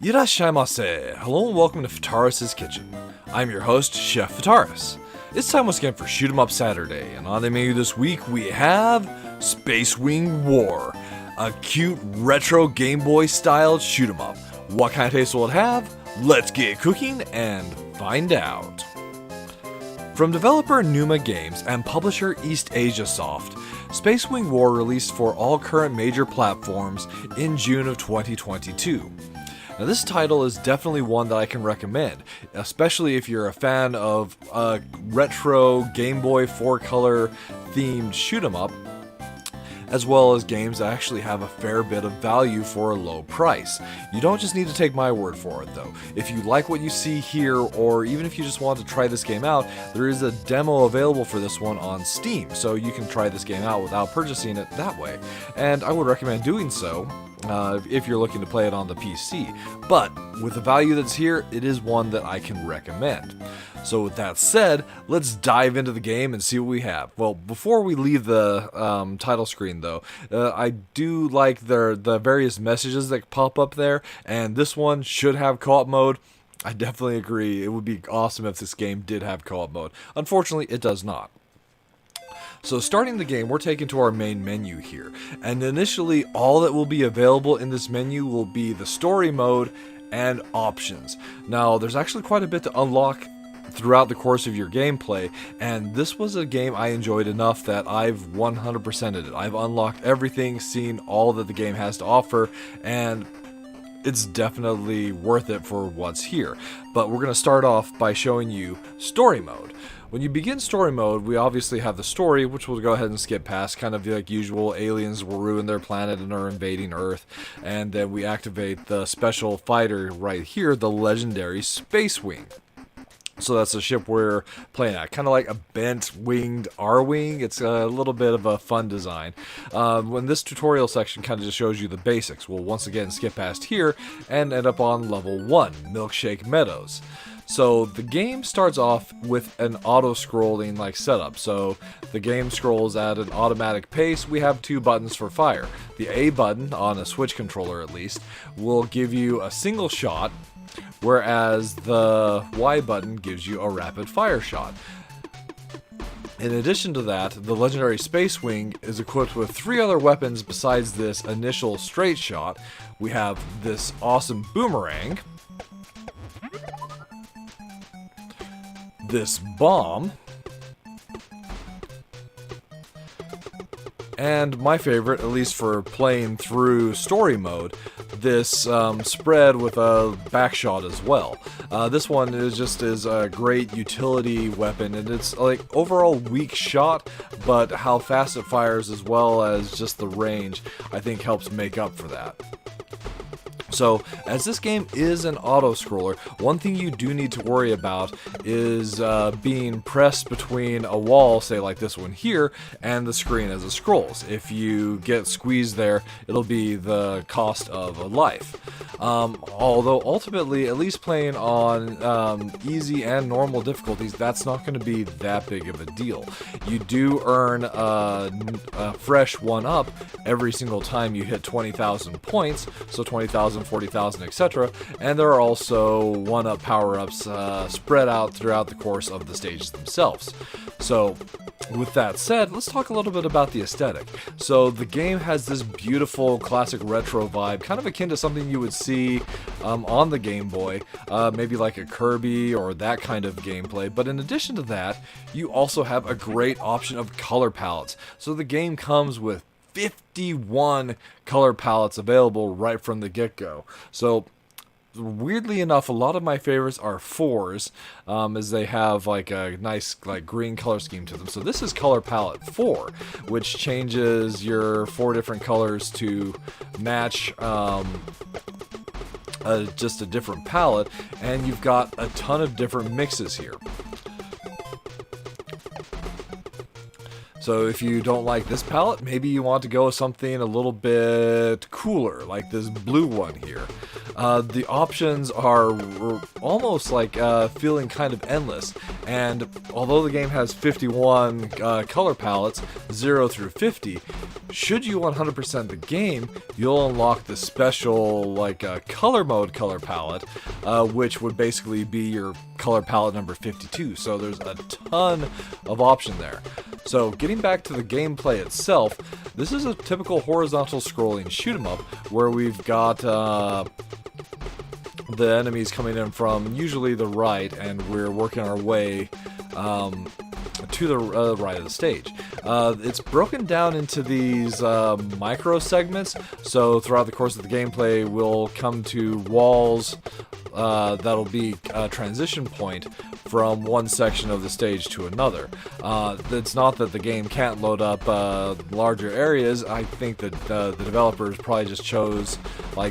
Irashaimase! Hello and welcome to Fataris' Kitchen. I'm your host, Chef Fataris. It's time once again for Shoot 'em Up Saturday, and on the menu this week we have Spacewing War, a cute retro Game Boy styled shoot 'em up. What kind of taste will it have? Let's get cooking and find out. From developer Numa Games and publisher East Asia Soft, Spacewing War released for all current major platforms in June of 2022. Now this title is definitely one that I can recommend, especially if you're a fan of a retro Game Boy 4-color themed shoot 'em up, as well as games that actually have a fair bit of value for a low price. You don't just need to take my word for it though. If you like what you see here, or even if you just want to try this game out, there is a demo available for this one on Steam, so you can try this game out without purchasing it that way. And I would recommend doing so if you're looking to play it on the PC. But with the value that's here, it is one that I can recommend. So with that said, let's dive into the game and see what we have. Well, before we leave the title screen though, I do like the various messages that pop up there, and this one should have co-op mode. I definitely agree. It would be awesome if this game did have co-op mode. Unfortunately, it does not. So starting the game, we're taken to our main menu here, and initially all that will be available in this menu will be the story mode and options. Now there's actually quite a bit to unlock throughout the course of your gameplay, and this was a game I enjoyed enough that I've 100%ed it. I've unlocked everything, seen all that the game has to offer, and it's definitely worth it for what's here. But we're going to start off by showing you story mode. When you begin story mode, we obviously have the story, which we'll go ahead and skip past, kind of like usual. Aliens will ruin their planet and are invading Earth, and then we activate the special fighter right here, the legendary Spacewing. So that's the ship we're playing at, kind of like a bent-winged R-Wing. It's a little bit of a fun design. When this tutorial section kind of just shows you the basics, we'll once again skip past here and end up on level 1, Milkshake Meadows. So the game starts off with an auto-scrolling like setup. So the game scrolls at an automatic pace. We have two buttons for fire. The A button, on a Switch controller at least, will give you a single shot, whereas the Y button gives you a rapid fire shot. In addition to that, the legendary Spacewing is equipped with 3 other weapons besides this initial straight shot. We have this awesome boomerang, this bomb, and my favorite, at least for playing through story mode, this spread with a back shot as well. This one is a great utility weapon, and it's like overall weak shot, but how fast it fires as well as just the range, I think helps make up for that. So, as this game is an auto-scroller, one thing you do need to worry about is being pressed between a wall, say like this one here, and the screen as it scrolls. If you get squeezed there, it'll be the cost of a life. Although ultimately, at least playing on easy and normal difficulties, that's not going to be that big of a deal. You do earn a fresh 1-up every single time you hit 20,000 points, so 20,000, 40,000, etc. And there are also 1-up power-ups spread out throughout the course of the stages themselves. So, with that said, let's talk a little bit about the aesthetic. So the game has this beautiful classic retro vibe, kind of akin to something you would see on the Game Boy, maybe like a Kirby or that kind of gameplay. But in addition to that, you also have a great option of color palettes. So the game comes with 51 color palettes available right from the get-go. So weirdly enough, a lot of my favorites are 4s, as they have like a nice like green color scheme to them. So this is color palette 4, which changes your 4 different colors to match just a different palette, and you've got a ton of different mixes here. So if you don't like this palette, maybe you want to go with something a little bit cooler, like this blue one here. The options are almost like feeling kind of endless, and although the game has 51 color palettes, 0 through 50, should you 100% the game, you'll unlock the special color mode color palette, which would basically be your color palette number 52. So there's a ton of option there. So getting back to the gameplay itself, this is a typical horizontal scrolling shoot 'em up where we've got the enemies coming in from usually the right, and we're working our way to the right of the stage. It's broken down into these micro segments, so throughout the course of the gameplay we'll come to walls that'll be a transition point from one section of the stage to another. It's not that the game can't load up larger areas. I think that the developers probably just chose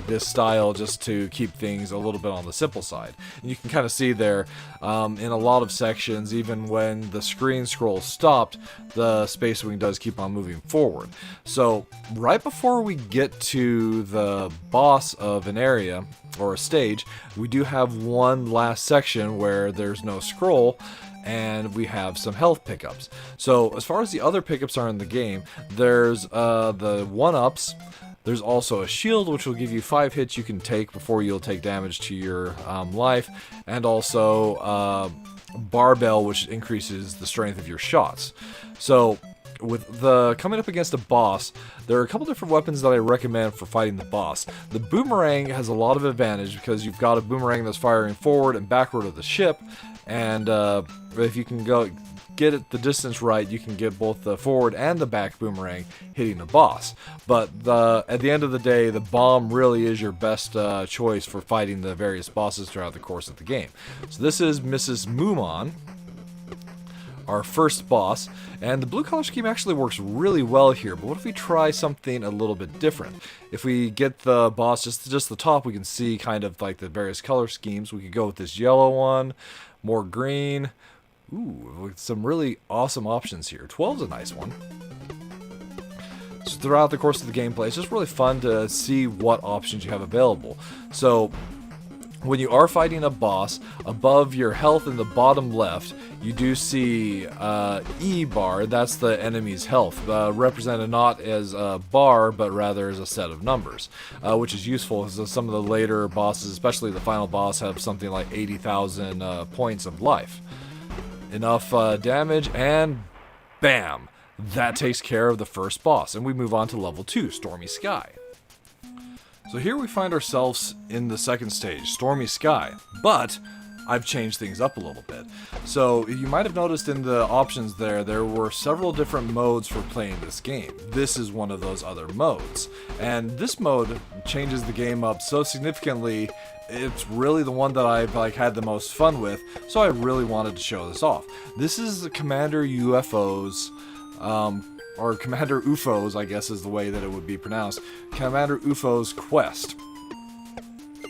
this style just to keep things a little bit on the simple side. And you can kind of see there in a lot of sections, even when the screen scroll stopped, the Spacewing does keep on moving forward. So right before we get to the boss of an area or a stage, we do have one last section where there's no scroll, and we have some health pickups. So as far as the other pickups are in the game, there's the 1-ups. There's also a shield, which will give you 5 hits you can take before you'll take damage to your life, and also barbell, which increases the strength of your shots. So with the coming up against a boss, there are a couple different weapons that I recommend for fighting the boss. The boomerang has a lot of advantage because you've got a boomerang that's firing forward and backward of the ship, and if you can get it the distance right, you can get both the forward and the back boomerang hitting the boss. But at the end of the day, the bomb really is your best choice for fighting the various bosses throughout the course of the game. So this is Mrs. Moomon, our first boss, and the blue color scheme actually works really well here. But what if we try something a little bit different? If we get the boss just the top, we can see kind of the various color schemes. We could go with this yellow one, more green. Ooh, with some really awesome options here. 12's a nice one. So throughout the course of the gameplay, it's just really fun to see what options you have available. So when you are fighting a boss, above your health in the bottom left, you do see E bar. That's the enemy's health, represented not as a bar, but rather as a set of numbers, which is useful because some of the later bosses, especially the final boss, have something like 80,000 points of life. Enough damage, and bam! That takes care of the first boss, and we move on to level 2, Stormy Sky. So here we find ourselves in the second stage, Stormy Sky, but I've changed things up a little bit. So you might have noticed in the options there were several different modes for playing this game. This is one of those other modes, and this mode changes the game up so significantly. It's really the one that I've had the most fun with, so I really wanted to show this off. This is the Commander UFO's, or Commander UFO's, I guess is the way that it would be pronounced, Commander UFO's Quest.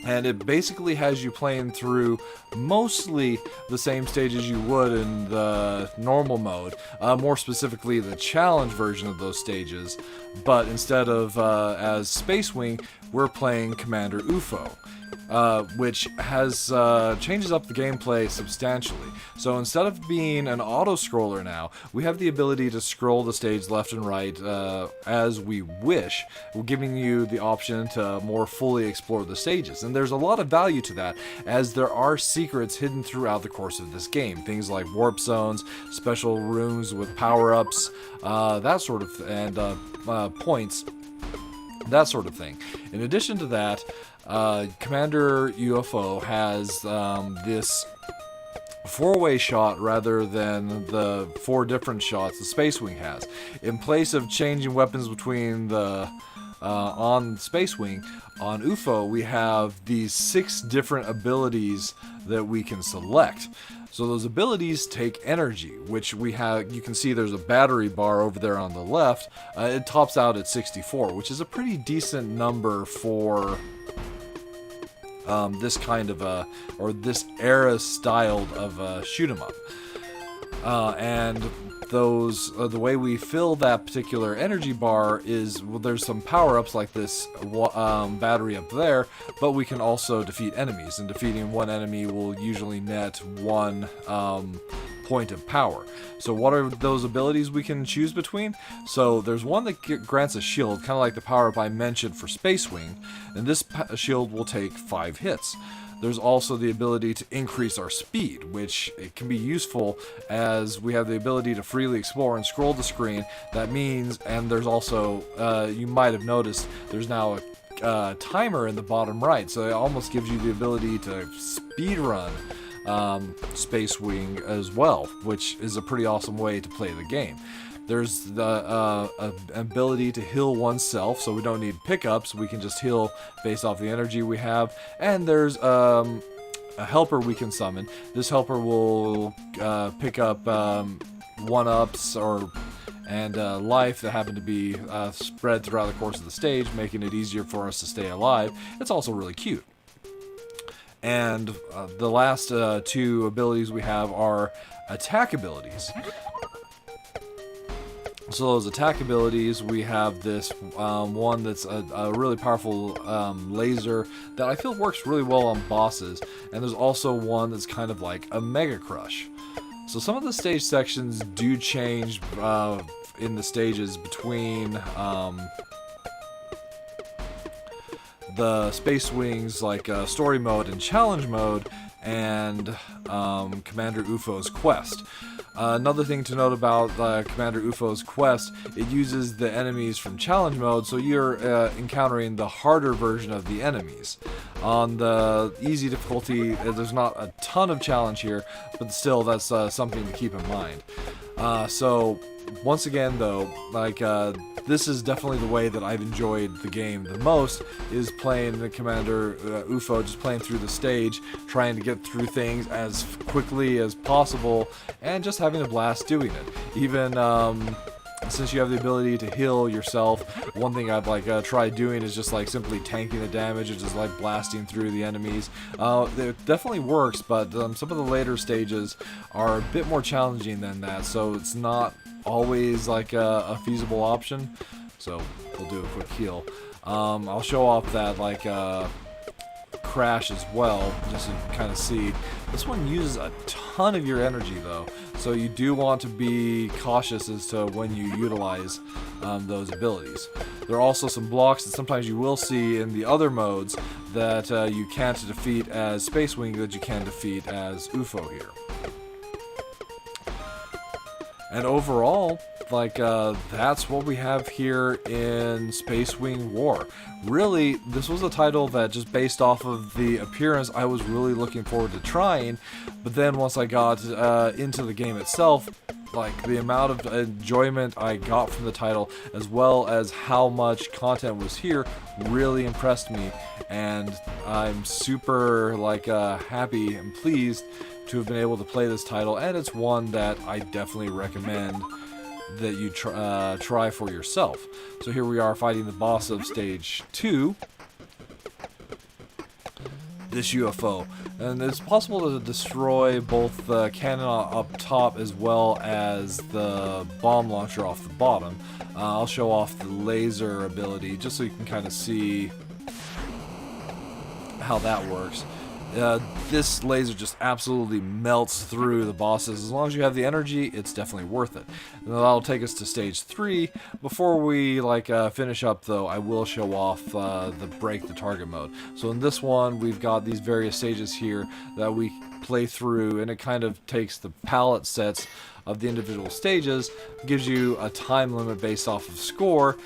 And it basically has you playing through mostly the same stages you would in the normal mode, more specifically the challenge version of those stages, but instead of as Spacewing, we're playing Commander UFO. Which has changes up the gameplay substantially. So instead of being an auto-scroller now, we have the ability to scroll the stage left and right as we wish, giving you the option to more fully explore the stages. And there's a lot of value to that, as there are secrets hidden throughout the course of this game. Things like warp zones, special rooms with power-ups, that sort of and points, that sort of thing. In addition to that, Commander UFO has this 4-way shot rather than the 4 different shots the Spacewing has. In place of changing weapons between the on Spacewing, on UFO we have these 6 different abilities that we can select. So those abilities take energy, which we have. You can see there's a battery bar over there on the left. It tops out at 64, which is a pretty decent number for this kind of or this era styled of shoot 'em up. And those the way we fill that particular energy bar is, well, there's some power-ups like this battery up there, but we can also defeat enemies, and defeating one enemy will usually net one point of power. So what are those abilities we can choose between? So there's one that grants a shield, kind of like the power-up I mentioned for Spacewing, and this shield will take 5 hits. There's also the ability to increase our speed, which it can be useful as we have the ability to freely explore and scroll the screen. That means, and there's also, you might have noticed, there's now a timer in the bottom right, so it almost gives you the ability to speedrun Spacewing as well, which is a pretty awesome way to play the game. There's the ability to heal oneself, so we don't need pickups. We can just heal based off the energy we have. And there's a helper we can summon. This helper will pick up 1-ups and life that happen to be spread throughout the course of the stage, making it easier for us to stay alive. It's also really cute. And the last 2 abilities we have are attack abilities. So those attack abilities, we have this one that's a really powerful laser that I feel works really well on bosses, and there's also one that's kind of like a Mega Crush. So some of the stage sections do change in the stages between the Spacewings, like story mode and challenge mode, and Commander UFO's quest. Another thing to note about Commander UFO's quest, it uses the enemies from challenge mode, so you're encountering the harder version of the enemies. On the easy difficulty, there's not a ton of challenge here, but still that's something to keep in mind. So once again though, this is definitely the way that I've enjoyed the game the most, is playing the Commander UFO, just playing through the stage, trying to get through things as quickly as possible, and just having a blast doing it. Even since you have the ability to heal yourself, one thing I've tried doing is just simply tanking the damage and just blasting through the enemies. It definitely works, but some of the later stages are a bit more challenging than that, so it's not always a feasible option. So we'll do a quick heal. I'll show off that crash as well, just to kind of see. This one uses a ton of your energy though, so you do want to be cautious as to when you utilize those abilities. There are also some blocks that sometimes you will see in the other modes that you can't defeat as Spacewing that you can defeat as UFO here. And overall, that's what we have here in Spacewing War. Really, this was a title that, just based off of the appearance, I was really looking forward to trying, but then once I got into the game itself, the amount of enjoyment I got from the title, as well as how much content was here, really impressed me, and I'm super happy and pleased to have been able to play this title, and it's one that I definitely recommend that you try for yourself. So here we are fighting the boss of stage 2, this UFO, and it's possible to destroy both the cannon up top as well as the bomb launcher off the bottom. I'll show off the laser ability just so you can kind of see how that works. This laser just absolutely melts through the bosses. As long as you have the energy, it's definitely worth it. And that'll take us to stage 3. Before we finish up though, I will show off the break the target mode. So in this one, we've got these various stages here that we play through, and it kind of takes the palette sets of the individual stages, gives you a time limit based off of score,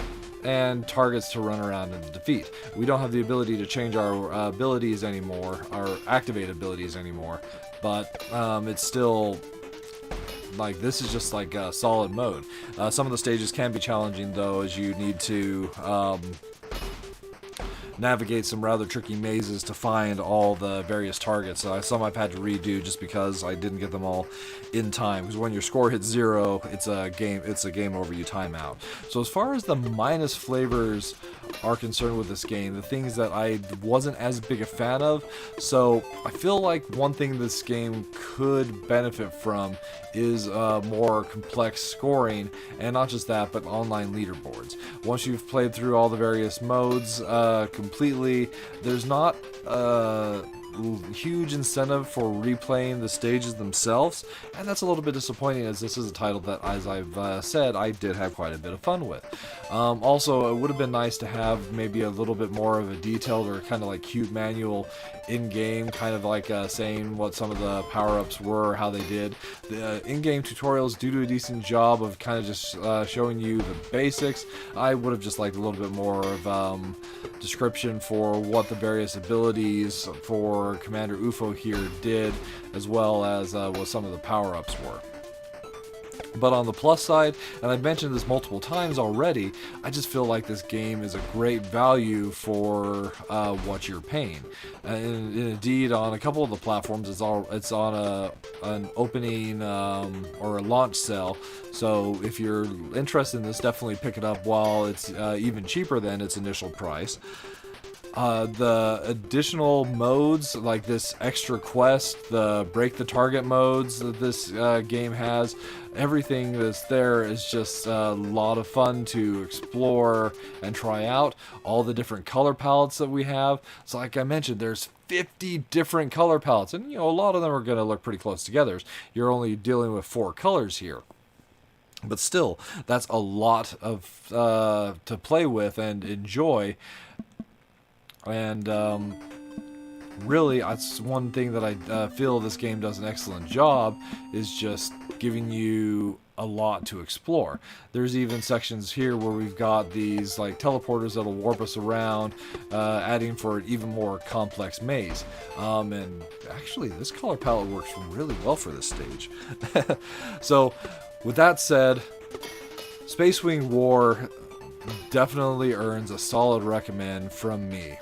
and targets to run around and defeat. We don't have the ability to change our abilities anymore, our activate abilities anymore, but it's still this is just a solid mode. Some of the stages can be challenging though, as you need to navigate some rather tricky mazes to find all the various targets. Some I've had to redo just because I didn't get them all in time, because when your score hits 0, it's a game over, you time out. So as far as the minus flavors are concerned with this game, the things that I wasn't as big a fan of. So I feel like one thing this game could benefit from is more complex scoring, and not just that, but online leaderboards. Once you've played through all the various modes completely, there's not huge incentive for replaying the stages themselves, and that's a little bit disappointing, as this is a title that, as I've said, I did have quite a bit of fun with. Also, it would have been nice to have maybe a little bit more of a detailed or kind of like cute manual in-game, kind of like saying what some of the power-ups were, how they did. The in-game tutorials do a decent job of kind of just showing you the basics. I would have just liked a little bit more of description for what the various abilities for Commander UFO here did, as well as what some of the power-ups were. But on the plus side, and I've mentioned this multiple times already, I just feel like this game is a great value for what you're paying. And indeed, on a couple of the platforms, it's on an opening or a launch sale. So if you're interested in this, definitely pick it up while it's even cheaper than its initial price. The additional modes, like this extra quest, the break the target modes that this game has, everything that's there is just a lot of fun to explore and try out. All the different color palettes that we have. So like I mentioned, there's 50 different color palettes, and a lot of them are going to look pretty close together. You're only dealing with 4 colors here. But still, that's a lot of to play with and enjoy. And really, that's one thing that I feel this game does an excellent job, is just giving you a lot to explore. There's even sections here where we've got these like teleporters that'll warp us around, adding for an even more complex maze. And actually, this color palette works really well for this stage. So, with that said, Spacewing War definitely earns a solid recommend from me.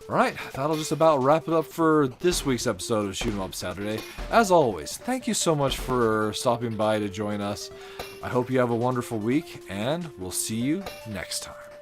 Alright, that'll just about wrap it up for this week's episode of Shoot 'em Up Saturday. As always, thank you so much for stopping by to join us. I hope you have a wonderful week, and we'll see you next time.